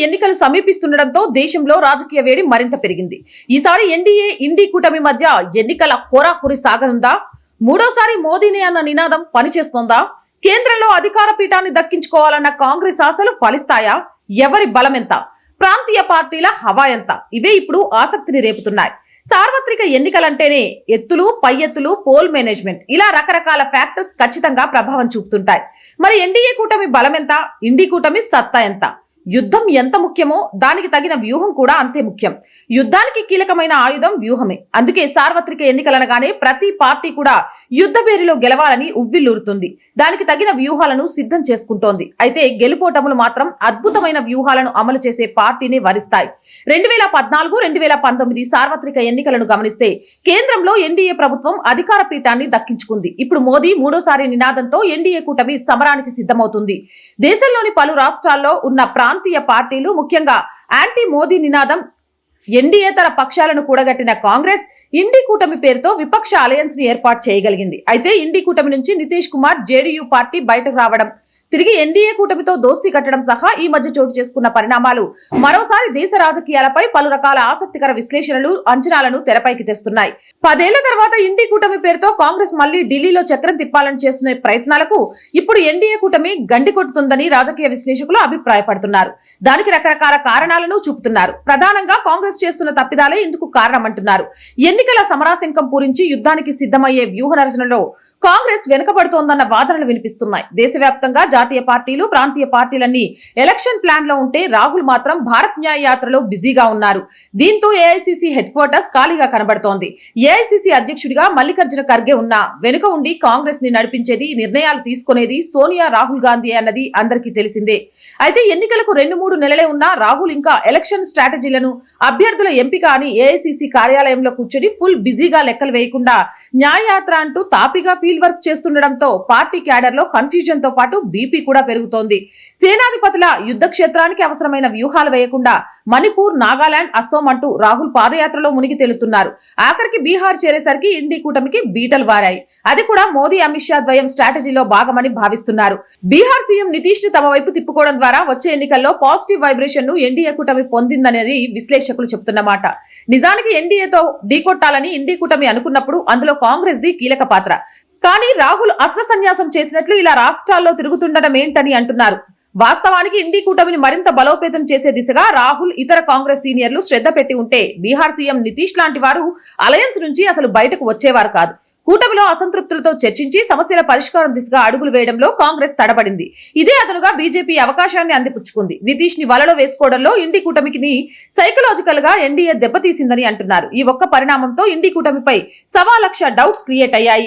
ఎన్నికలు సమీపిస్తుండటంతో దేశంలో రాజకీయ వేడి మరింత పెరిగింది. ఈసారి ఎన్డీఏ ఇండి కూటమి మధ్య ఎన్నికల హోరాహోరీ సాగనుందా? మూడోసారి మోదీనే అన్న నినాదం పనిచేస్తోందా? కేంద్రంలో అధికార పీఠాన్ని దక్కించుకోవాలన్న కాంగ్రెస్ ఆశలు ఫలిస్తాయా? ఎవరి బలమెంత? ప్రాంతీయ పార్టీల హవా ఎంత? ఇవే ఇప్పుడు ఆసక్తిని రేపుతున్నాయి. సార్వత్రిక ఎన్నికలంటేనే ఎత్తులు, పై ఎత్తులు, పోల్ మేనేజ్మెంట్ ఇలా రకరకాల ఫ్యాక్టర్స్ ఖచ్చితంగా ప్రభావం చూపుతుంటాయి. మరి ఎన్డీఏ కూటమి బలమెంత? ఇండి కూటమి సత్తా ఎంత? యుద్ధం ఎంత ముఖ్యమో దానికి తగిన వ్యూహం కూడా అంతే ముఖ్యం. యుద్ధానికి కీలకమైన ఆయుధం వ్యూహమే. అందుకే సార్వత్రిక ఎన్నికలనగానే ప్రతి పార్టీ కూడా యుద్ధ పేరులో గెలవాలని ఉవ్విల్లూరుతుంది. దానికి తగిన వ్యూహాలను సిద్ధం చేసుకుంటోంది. అయితే గెలుపోటములు మాత్రం అద్భుతమైన వ్యూహాలను అమలు చేసే పార్టీని వరిస్తాయి. 2014, 2019 సార్వత్రిక ఎన్నికలను గమనిస్తే కేంద్రంలో ఎన్డీఏ ప్రభుత్వం అధికార పీఠాన్ని దక్కించుకుంది. ఇప్పుడు మోదీ మూడోసారి నినాదంతో ఎన్డీఏ కూటమి సమరానికి సిద్ధమవుతుంది. దేశంలోని పలు రాష్ట్రాల్లో ఉన్న ప్రాంతీయ పార్టీలు, ముఖ్యంగా యాంటీ మోదీ నినాదం ఎన్డీఏతర పక్షాలను కూడగట్టిన కాంగ్రెస్ ఇండి కూటమి పేరుతో విపక్ష అలయన్స్ ని ఏర్పాటు చేయగలిగింది. అయితే ఇండి కూటమి నుంచి నితీష్ కుమార్ జేడీయూ పార్టీ బయటకు రావడం, తిరిగి ఎన్డీఏ కూటమితో దోస్తీ కట్టడం సహా ఈ మధ్య చోటు చేసుకున్న పరిణామాలు మరోసారి దేశ రాజకీయాలపై పలు రకాల ఆసక్తికర విశ్లేషణలు, అంచనాలను తెరపైకి తెస్తున్నాయి. 10 ఏళ్ల తర్వాత ఇండి కూటమి పేరుతో కాంగ్రెస్ మళ్లీ ఢిల్లీలో చక్రం తిప్పాలని చేస్తున్న ప్రయత్నాలకు ఇప్పుడు ఎన్డీఏ కూటమి గండి కొట్టుతుందని రాజకీయ విశ్లేషకులు అభిప్రాయపడుతున్నారు. దానికి రకరకాల కారణాలను చూపుతున్నారు. ప్రధానంగా కాంగ్రెస్ చేస్తున్న తప్పిదాలే ఇందుకు కారణమంటున్నారు. ఎన్నికల సమరాశంకం పూరించి యుద్ధానికి సిద్ధమయ్యే వ్యూహ రచనలో కాంగ్రెస్ వెనుకబడుతోందన్న వాదనలు వినిపిస్తున్నాయి. దేశవ్యాప్తంగా జాతీయ పార్టీలు, ప్రాంతీయ పార్టీలన్నీ ఎలక్షన్ ప్లాన్ లో ఉంటే రాహుల్ మాత్రం భారత్ న్యాయ యాత్రలో బిజీగా ఉన్నారు. దీంతో ఏఐసీసీ హెడ్ క్వార్టర్స్ ఖాళీగా కనబడుతోంది. ఏఐసీసీ అధ్యక్షుడిగా మల్లికార్జున ఖర్గే ఉన్నా వెనుక ఉండి కాంగ్రెస్ ని నడిపించేది, నిర్ణయాలు తీసుకునేది సోనియా, రాహుల్ గాంధీ అన్నది అందరికీ తెలిసిందే. అయితే ఎన్నికలకు 2-3 నెలలే ఉన్నా రాహుల్ ఇంకా ఎలక్షన్ స్ట్రాటజీలను, అభ్యర్థుల ఎంపిక అని ఏఐసీసీ కార్యాలయంలో కూర్చొని ఫుల్ బిజీగా లెక్కలు వేయకుండా న్యాయయాత్ర అంటూ తాపిగా ఫీల్డ్ వర్క్ చేస్తుండటంతో పార్టీ క్యాడర్ లో కన్ఫ్యూజన్ తో పాటు బీపీ కూడా పెరుగుతోంది. సేనాధిపతుల యుద్ధ క్షేత్రానికి అవసరమైన వ్యూహాలు వేయకుండా మణిపూర్, నాగాలాండ్, అస్సోం అంటూ రాహుల్ పాదయాత్రలో మునిగి తేలుతున్నారు. ఆఖరికి బీహార్ చేరేసరికి ఇండి కూటమికి బీటలు వారాయి. అది కూడా మోదీ, అమిత్ షా ద్వయం స్ట్రాటజీలో భాగమని భావిస్తున్నారు. బీహార్ సీఎం నితీష్ ని తమ వైపు తిప్పుకోవడం ద్వారా వచ్చే ఎన్నికల్లో పాజిటివ్ వైబ్రేషన్ ను ఎన్డీఏ కూటమి పొందిందనేది విశ్లేషకులు చెబుతున్నమాట. నిజానికి ఎన్డీఏతో ఢీకొట్టాలని ఇండి కూటమి అనుకున్నప్పుడు అందులో కాంగ్రెస్ ది కీలక పాత్ర. కానీ రాహుల్ అస్త్ర సన్యాసం చేసినట్లు ఇలా రాష్ట్రాల్లో తిరుగుతుండడం ఏంటని అంటున్నారు. వాస్తవానికి ఇండి కూటమిని మరింత బలోపేతం చేసే దిశగా రాహుల్, ఇతర కాంగ్రెస్ సీనియర్లు శ్రద్ధ పెట్టి ఉంటే బీహార్ సీఎం నితీష్ లాంటి వారు అలయన్స్ నుంచి అసలు బయటకు వచ్చేవారు కాదు. కూటమిలో అసంతృప్తులతో చర్చించి సమస్యల పరిష్కారం దిశగా అడుగులు వేయడంలో కాంగ్రెస్ తడబడింది. ఇదే అదనుగా బీజేపీ అవకాశాన్ని అందిపుచ్చుకుంది. నితీష్ ని వలలో వేసుకోవడంలో ఇండి కూటమికి సైకలాజికల్ గా ఎన్డీఏ దెబ్బతీసిందని అంటున్నారు. ఈ ఒక్క పరిణామంతో ఇండి కూటమిపై 1.25 లక్ష డౌట్స్ క్రియేట్ అయ్యాయి.